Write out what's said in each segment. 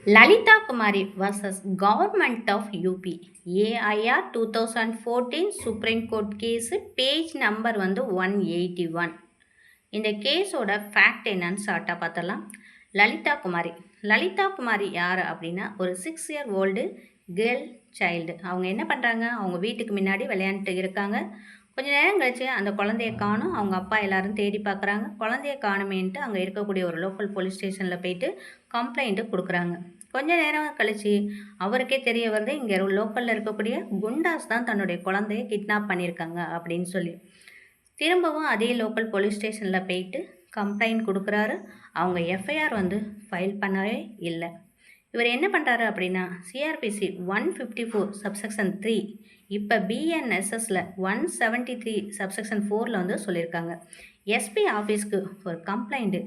Lalitha Kumari versus government of UP AIR 2014 supreme court case page number 181. இந்த கேஸோட fact என்னன்னு ஷார்ட்டாக பார்த்தலாம். லலிதா குமாரி யார் அப்படின்னா ஒரு 6 year old கேர்ள் சைல்டு. அவங்க என்ன பண்ணுறாங்க, அவங்க வீட்டுக்கு முன்னாடி விளையாண்டுட்டு இருக்காங்க. கொஞ்ச நேரம் கழிச்சு அந்த குழந்தைய காணும். அவங்க அப்பா எல்லாரும் தேடி பார்க்குறாங்க. குழந்தைய காணுமேன்ட்டு அங்கே இருக்கக்கூடிய ஒரு லோக்கல் போலீஸ் ஸ்டேஷனில் போயிட்டு கம்ப்ளைண்ட்டு கொடுக்குறாங்க. கொஞ்ச நேரம் கழிச்சு அவருக்கே தெரிய வருது, இங்கே லோக்கலில் இருக்கக்கூடிய குண்டாஸ் தான் தன்னுடைய குழந்தைய கிட்னாப் பண்ணியிருக்காங்க அப்படின்னு சொல்லி. திரும்பவும் அதே லோக்கல் போலீஸ் ஸ்டேஷனில் போயிட்டு கம்ப்ளைண்ட் கொடுக்குறாரு. அவங்க எஃப்ஐஆர் ஃபைல் பண்ணவே இல்லை. இவர் என்ன பண்ணுறாரு அப்படின்னா சிஆர்பிசி 154 சப்செக்ஷன் 3, இப்போ பிஎன்எஸ்எஸில் 173 சப்செக்ஷன் 4ல் சொல்லியிருக்காங்க. எஸ்பி ஆஃபீஸ்க்கு ஒரு கம்ப்ளைண்ட்டு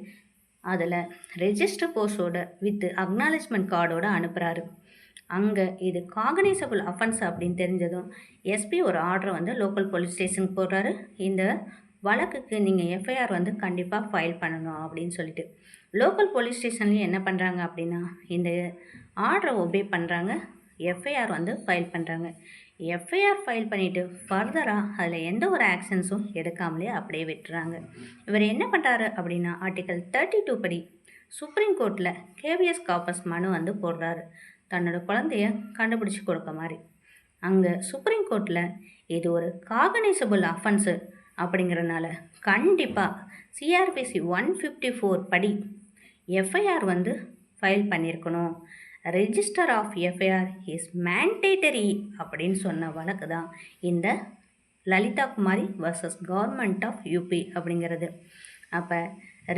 அதில் ரெஜிஸ்டர் போஸ்டோட வித் அக்னாலேஜ்மெண்ட் கார்டோடு அனுப்புகிறாரு. அங்கே இது காகனைசபிள் அஃபென்ஸ் அப்படின்னு தெரிஞ்சதும் எஸ்பி ஒரு ஆர்டரை லோக்கல் போலீஸ் ஸ்டேஷனுக்கு போடுறாரு. இந்த வழக்குக்கு நீங்கள் எஃப்ஐஆர் கண்டிப்பாக ஃபைல் பண்ணணும் அப்படின்னு சொல்லிட்டு. லோக்கல் போலீஸ் ஸ்டேஷன்லேயும் என்ன பண்ணுறாங்க அப்படின்னா இந்த ஆர்டரை ஒபே பண்ணுறாங்க. எஃப்ஐஆர் ஃபைல் பண்ணுறாங்க. எஃப்ஐஆர் ஃபைல் பண்ணிவிட்டு ஃபர்தராக அதில் எந்த ஒரு ஆக்ஷன்ஸும் எடுக்காமலே அப்படியே விட்டுறாங்க. இவர் என்ன பண்ணுறாரு அப்படின்னா ஆர்டிக்கல் 32 படி சுப்ரீம் கோர்ட்டில் கேவியஸ் கார்பஸ் மனு போடுறாரு, தன்னோட குழந்தைய கண்டுபிடிச்சி கொடுக்க மாதிரி. அங்கே சுப்ரீம் கோர்ட்டில் இது ஒரு காகனைசபிள் அஃபென்ஸு அப்படிங்கிறனால கண்டிப்பாக சிஆர்பிசி 154 படி எஃப்ஐஆர் ஃபைல் பண்ணியிருக்கணும். Register of FIR is mandatory அப்படின்னு சொன்ன வழக்கு தான் இந்த Lalitha Kumari versus government of UP அப்படிங்கிறது. அப்போ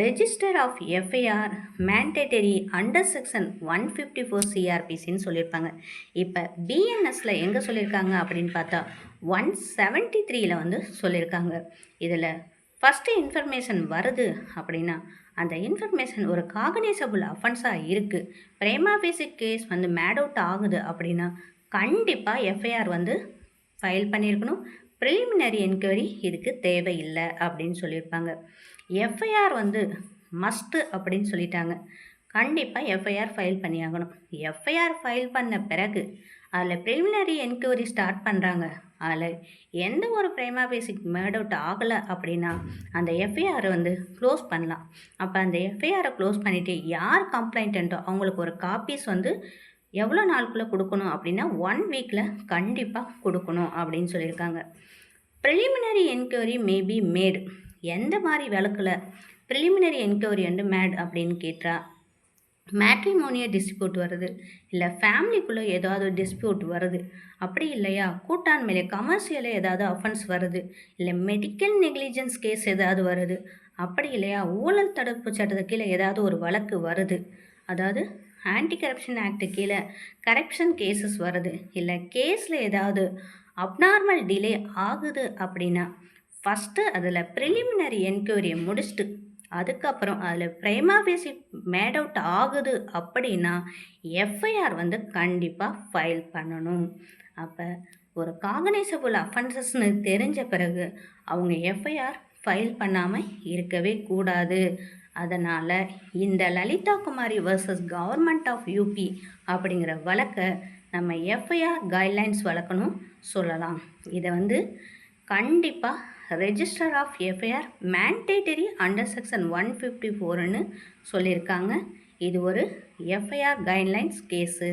register of FIR mandatory under section 154 சிஆர்பிசின்னு சொல்லியிருப்பாங்க. இப்போ பிஎன்எஸில் எங்கே சொல்லியிருக்காங்க அப்படின்னு பார்த்தா 173ல் சொல்லியிருக்காங்க. இதில் ஃபஸ்ட்டு இன்ஃபர்மேஷன் வருது அப்படின்னா அந்த இன்ஃபர்மேஷன் ஒரு காகனைசபிள் அஃபென்ஸாக இருக்குது, prima facie case made out ஆகுது அப்படின்னா கண்டிப்பாக எஃப்ஐஆர் ஃபைல் பண்ணியிருக்கணும். ப்ரிலிமினரி என்கொயரி இதுக்கு தேவையில்லை அப்படின்னு சொல்லியிருப்பாங்க. எஃப்ஐஆர் மஸ்ட்டு அப்படின்னு சொல்லிட்டாங்க. கண்டிப்பாக எஃப்ஐஆர் ஃபைல் பண்ணியாகணும். எஃப்ஐஆர் ஃபைல் பண்ண பிறகு அதில் ப்ரிலிமினரி என்கொயரி ஸ்டார்ட் பண்ணுறாங்க. அதில் எந்த ஒரு பிரேமா பேசிக் மேட் அவுட் ஆகலை அப்படின்னா அந்த எஃப்ஐஆரை க்ளோஸ் பண்ணலாம். அப்போ அந்த எஃப்ஐஆரை க்ளோஸ் பண்ணிவிட்டு யார் கம்ப்ளைண்ட்டோ அவங்களுக்கு ஒரு காப்பீஸ் எவ்வளோ நாளுக்குள்ளே கொடுக்கணும் அப்படின்னா 1 வீக்கில் கண்டிப்பாக கொடுக்கணும் அப்படின்னு சொல்லியிருக்காங்க. ப்ரிலிமினரி என்கொயரி மேபி மேடு. எந்த மாதிரி வழக்கில் ப்ரிலிமினரி என்கொயரி மேட் அப்படின்னு கேட்டால் மேட்ரிமோனியல் டிஸ்பியூட் வருது, இல்லை ஃபேமிலிக்குள்ளே ஏதாவது டிஸ்பியூட் வருது, அப்படி இல்லையா கூட்டாண்மையிலே கமர்ஷியலே ஏதாவது அஃபென்ஸ் வருது, இல்லை மெடிக்கல் நெக்லிஜென்ஸ் கேஸ் ஏதாவது வருது, அப்படி இல்லையா ஊழல் தடுப்பு சட்டத்து கீழே ஏதாவது ஒரு வழக்கு வருது, அதாவது ஆன்டி கரப்ஷன் ஆக்ட் கீழே கரப்ஷன் கேசஸ் வருது, இல்லை கேஸில் ஏதாவது அப்நார்மல் டிலே ஆகுது அப்படின்னா ஃபஸ்ட்டு அதில் ப்ரிலிமினரி என்கொயரியை முடிச்சுட்டு அதுக்கப்புறம் அதில் பிரேமா ஃபேசி மேட் அவுட் ஆகுது அப்படின்னா எஃப்ஐஆர் கண்டிப்பாக ஃபைல் பண்ணணும். அப்போ ஒரு காகனைசபிள் அஃபென்சஸ்னு தெரிஞ்ச பிறகு அவங்க எஃப்ஐஆர் ஃபைல் பண்ணாமல் இருக்கவே கூடாது. அதனால் இந்த Lalitha Kumari versus government of UP அப்படிங்கிற வழக்கை நம்ம எஃப்ஐஆர் கைட்லைன்ஸ் வழக்கணும் சொல்லலாம். இதை கண்டிப்பாக register of FIR mandatory under section 154ன்னு சொல்லியிருக்காங்க. இது ஒரு எஃப்ஐஆர் கைட்லைன்ஸ் கேஸு.